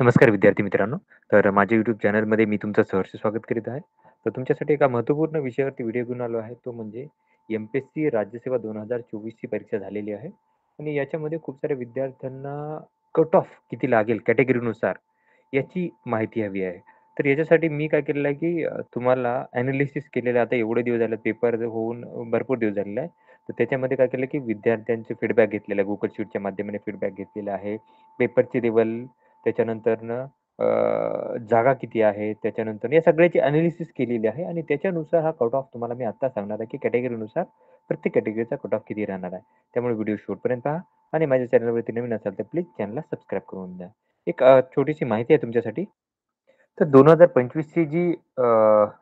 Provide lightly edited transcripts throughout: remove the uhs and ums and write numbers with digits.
नमस्कार विद्यार्थी मित्रांनो. तर माझ्या YouTube चॅनलमध्ये मी तुमचं सहर्ष स्वागत करीत आहे. तर तुमच्यासाठी एका महत्त्वपूर्ण विषयावरती व्हिडिओ घेऊन आलो आहे. तो म्हणजे एम-पी-एस-सी राज्यसेवा 2024 ची परीक्षा झालेली आहे आणि याच्यामध्ये खूप साऱ्या विद्यार्थ्यांना कट ऑफ किती लागेल कॅटेगरीनुसार याची माहिती हवी आहे. तर याच्यासाठी मी काय केलेलं आहे, की तुम्हाला एनालिसिस केलेलं आहे. आता एवढे दिवस झाले पेपर होऊन भरपूर दिवस झालेले आहे. तर त्याच्यामध्ये काय केलं, की विद्यार्थ्यांचे फीडबॅक घेतलेला आहे. Google शीटच्या माध्यमाने फीडबॅक घेतलेला आहे. पेपरची लेव्हल त्याच्यानंतरनं जागा किती आहे, त्याच्यानंतर या सगळ्याची एनालिसिस केलेली आहे आणि त्याच्यानुसार हा कट ऑफ तुम्हाला मी आत्ता सांगणार आहे, की कॅटेगरीनुसार प्रत्येक कॅटेगरीचा कट ऑफ किती राहणार आहे. त्यामुळे व्हिडिओ शेवटपर्यंत पहा आणि माझ्या चॅनलवरती नवीन असाल तर प्लीज चॅनलला सबस्क्राईब करून द्या. एक छोटीशी माहिती आहे तुमच्यासाठी. तर 2025 ची जी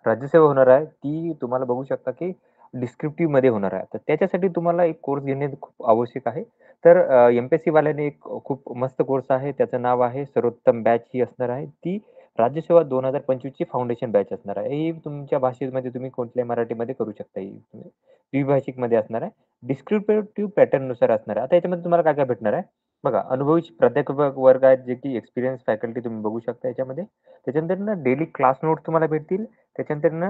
राज्यसेवा होणार आहे, ती तुम्हाला बघू शकता, की डिस्क्रिप्टिव्हमध्ये होणार आहे. तर त्याच्यासाठी तुम्हाला एक कोर्स घेणे खूप आवश्यक आहे. तर एम-पी-एस-सी वाल्याने एक खूप मस्त कोर्स आहे. त्याचं नाव आहे सर्वोत्तम बॅच ही असणार आहे. ती राज्यसेवा 2025 ची फाउंडेशन बॅच असणार आहे. ही तुमच्या भाषेमध्ये तुम्ही कुठल्याही मराठीमध्ये करू शकता. ही द्विभाषिकमध्ये असणार आहे. डिस्क्रिप्टिव्ह पॅटर्ननुसार असणार आहे. आता याच्यामध्ये तुम्हाला काय-काय भेटणार आहे? बघा, अनुभवी प्राध्यापक वर्ग आहेत, जे की एक्सपिरियन्स फॅकल्टी तुम्ही बघू शकता याच्यामध्ये. त्याच्यानंतर ना डेली क्लास नोट्स तुम्हाला भेटतील. त्याच्यानंतर ना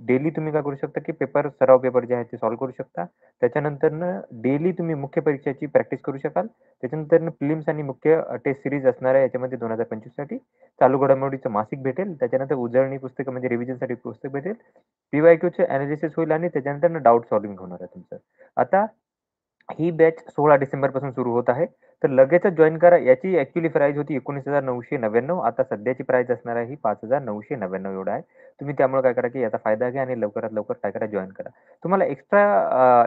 डेली तुम्ही काय करू शकता, की सराव पेपर जे आहेत ते सॉल्व्ह करू शकता. त्याच्यानंतर ना डेली तुम्ही मुख्य परीक्षेची प्रॅक्टिस करू शकाल. त्याच्यानंतर प्रिलिम्स आणि मुख्य टेस्ट सीरीज असणार आहे याच्यामध्ये 2025 साठी. चालू घडामोडीचं मासिक भेटेल. त्याच्यानंतर उजळणी पुस्तकं म्हणजे रिव्हिजनसाठी पुस्तक भेटेल. पी-वाय-क्यूचं एनालिसिस होईल आणि त्याच्यानंतर डाउट सॉल्व्हिंग होणार आहे तुमचं. आता ही बॅच 16 डिसेंबरपासून सुरू होत आहे. तर लगेचच जॉइन करा. याची ॲक्चुअली प्राईस होती 19,999. आता सध्याची प्राईस असणार आहे ही 5,999 एवढं आहे. तुम्ही त्यामुळे काय करा, की याचा फायदा घ्या आणि लवकरात लवकर काय करा जॉइन करा. तुम्हाला एक्स्ट्रा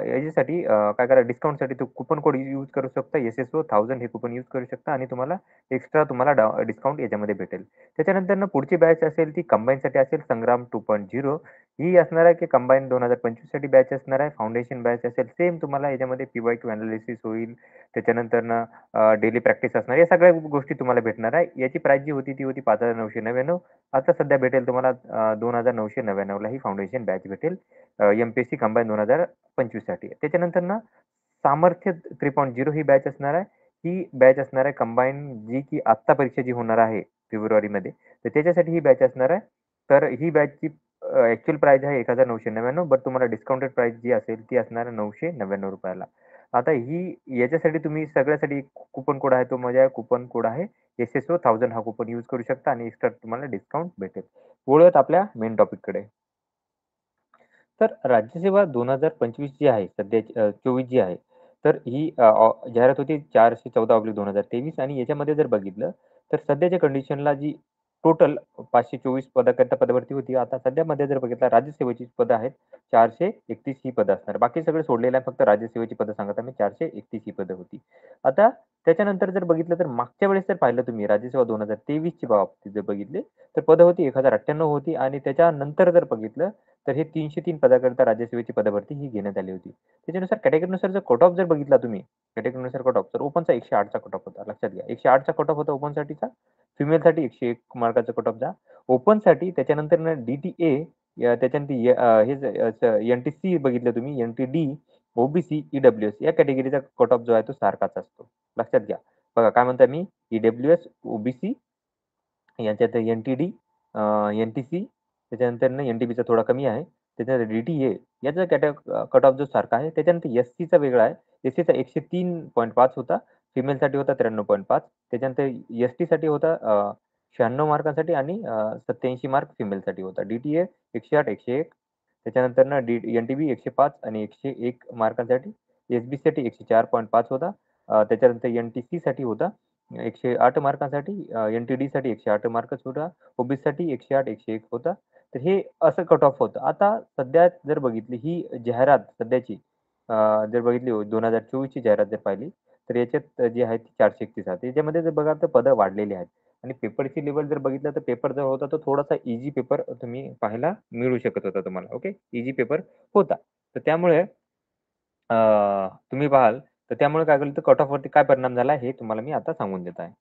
याच्यासाठी काय करा डिस्काउंटसाठी तो कुपन कोड यूज करू शकता. एस-एस-ओ 1000 हे कुपन यूज करू शकता आणि तुम्हाला एक्स्ट्रा डिस्काउंट याच्यामध्ये भेटेल. त्याच्यानंतर ना पुढची बॅच असेल ती कंबाईनसाठी असेल संग्राम 2.0. ही असणार आहे, की कंबाईन 2025 साठी बॅच असणार आहे. फाउंडेशन बॅच असेल. सेम तुम्हाला याच्यामध्ये पी-वाय-क्यू एनालिसिस होईल. त्याच्यानंतरनं डेली प्रॅक्टिस असणार. या सगळ्या गोष्टी तुम्हाला भेटणार आहे. याची प्राईस जी होती ती होती 5,999. आता सध्या भेटेल तुम्हाला 2,999 ला ही फाउंडेशन बॅच भेटेल. एम-पी-एस-सी कंबाईन 2025 साठी. त्याच्यानंतर सामर्थ्य 3.0 ही बॅच असणार आहे. ही बॅच असणार आहे कंबाईन जी की आत्ता परीक्षा जी होणार आहे फेब्रुवारीमध्ये. तर त्याच्यासाठी ही बॅच असणार आहे. तर ही बॅचची प्राईस आहे 1,999 बट तुम्हाला डिस्काउंटेड प्राईस जी असेल ती असणार आहे ₹999 ला. आता ही याच्यासाठी तुम्ही सगळ्यासाठी कुपन कोड आहे तो म्हणजे कुपन कोड आहे एस-एस-ओ 1000 हा कुपन यूज करू शकता आणि एक्स्ट्रा तुम्हाला डिस्काउंट भेटेल. वळूयात आपल्या मेन टॉपिककडे. तर राज्यसेवा 2025 जी आहे सध्याची 24 जी आहे. तर ही जाहिरात होती 414/2023 आणि याच्यामध्ये जर बघितलं, तर सध्याच्या कंडिशनला जी टोटल 524 पदाकरता पदभरती होती. आता सध्यामध्ये जर बघितलं राज्यसेवेची पदं आहेत 431 ही पदं असणार. बाकी सगळे सोडलेलं आहे. फक्त राज्यसेवेची पदं सांगत आहे मी 431 ही पदं होती. आता त्याच्यानंतर जर बघितलं तर मागच्या वेळेस जर पाहिलं तुम्ही राज्यसेवा 2023 ची बाबतीत जर बघितले, तर पदं होती 1098 होती आणि त्याच्यानंतर जर बघितलं तर हे 303 पदाकरता राज्यसेवेची पदभरती ही घेण्यात आली होती. त्याच्यानुसार कॅटेगरीनुसार जर कट ऑफ जर बघितला तुम्ही, कॅटेगरीनुसार कट ऑफ तर ओपनचा 108 चा कट ऑफ होता. लक्षात घ्या. 108 चा कट ऑफ होता ओपनसाठीचा. फिमेलसाठी 101 मार्काचा कट ऑफ जा. ओपनसाठी त्याच्यानंतर डी-टी-ए त्याच्यानंतर एन-टी-सी बघितलं तुम्ही, एन-टी-डी, ओ-बी-सी, ई-डब्ल्यू-एस या कॅटेगरीचा कट ऑफ जो आहे तो सारखाच असतो. लक्षात घ्या. बघा काय म्हणतोय मी, ई-डब्ल्यू-एस, ओ-बी-सी यांच्यात एन-टी-डी, एन-टी-सी त्याच्यानंतर एन-टी-बीचा थोडा कमी आहे. त्याच्यानंतर डी-टी-ए याचा कट ऑफ जो सारखा आहे. त्याच्यानंतर एस-सीचा वेगळा आहे. एस-सीचा 103.5 होता. फिमेलसाठी होता 93.5. त्याच्यानंतर एस-टीसाठी होता 96 मार्कांसाठी आणि 87 मार्क फिमेलसाठी होता. डी-टी-ए 108, 101 त्याच्यानंतर एन-टी-बी 105 आणि 101 मार्कांसाठी. एस-बीसाठी 104.5 होता. त्याच्यानंतर एन-टी-सीसाठी होता 108 मार्कांसाठी, एन-टी-डीसाठी 108 मार्कच होता. ओ-बी-सीसाठी 108, 101 होता. तर हे असं कट ऑफ होतं. आता सध्या जर बघितली ही जाहिरात सध्याची जर बघितली 2024 ची जाहिरात जर पाहिली, तर याच्यात जी आहे ती 431 आहे. त्याच्यामध्ये जर बघाल तर पदं वाढलेली आहेत आणि पेपरची लेव्हल जर बघितलं तर पेपर जो होता तो थोडासा ईझी पेपर तुम्ही पाहायला मिळू शकत होता तुम्हाला. ओके. ईझी पेपर होता. तर त्यामुळे तुम्ही पाहाल तर त्यामुळे काय झालं तर कट ऑफवरती काय परिणाम झाला हे तुम्हाला मी आता सांगून देत आहे.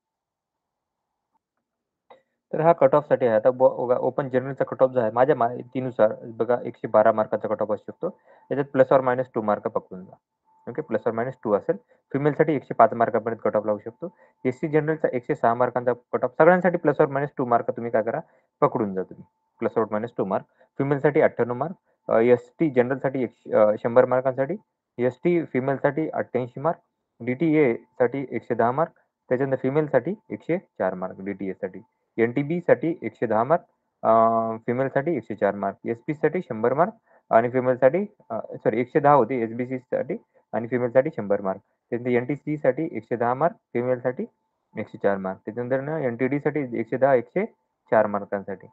तर हा कट ऑफसाठी आहे. आता बघा ओपन जनरलचा कट ऑफ जो आहे माझ्या माहितीनुसार बघा 112 मार्काचा कट ऑफ असू शकतो. त्याच्यात प्लस ऑर मायनस 2 मार्क पकडून जा. ओके. +/- असेल. फिमेलसाठी 105 मार्कापर्यंत कट ऑफ लागू शकतो. एस-सी जनरलचा 106 मार्कांचा कट ऑफ सगळ्यांसाठी +/- मार्क तुम्ही काय करा, पकडून जा तुम्ही. +/- मार्क. फिमेलसाठी 98 मार्क. एस-टी जनरलसाठी 100 मार्कांसाठी. एस-टी फिमेलसाठी 88 मार्क. डी-टी-एसाठी 110 मार्क. त्याच्यानंतर फिमेलसाठी 104 मार्क डी-टी-एसाठी. एन-टी-बीसाठी 110 मार्क. फिमेलसाठी 104 मार्क. एस-पीसाठी 100 मार्क आणि फिमेलसाठी सॉरी 110 होते एस-बी-सीसाठी आणि फिमेलसाठी 100 मार्क. त्यानंतर एन-टी-सीसाठी 110 मार्क, फिमेलसाठी 104 मार्क. त्याच्यानंतर ना एन-टी-डीसाठी 110, 104 मार्कांसाठी.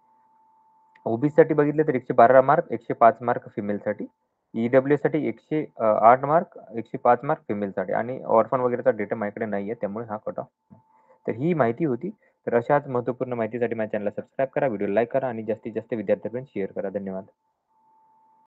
ओबीसीसाठी बघितलं तर 112 मार्क, 105 मार्क फिमेलसाठी. ई-डब्ल्यूसाठी 108 मार्क, 105 मार्क फिमेलसाठी आणि ऑर्फन वगैरेचा डेटा माझ्याकडे नाहीये त्यामुळे हा कट ऑफ. तर ही माहिती होती. तर अशाच महत्त्वपूर्ण माहितीसाठी माझ्या चॅनलला सबस्क्राईब करा, व्हिडिओ लाईक करा आणि जास्तीत जास्त विद्यार्थ्यांपर्यंत शेअर करा. धन्यवाद.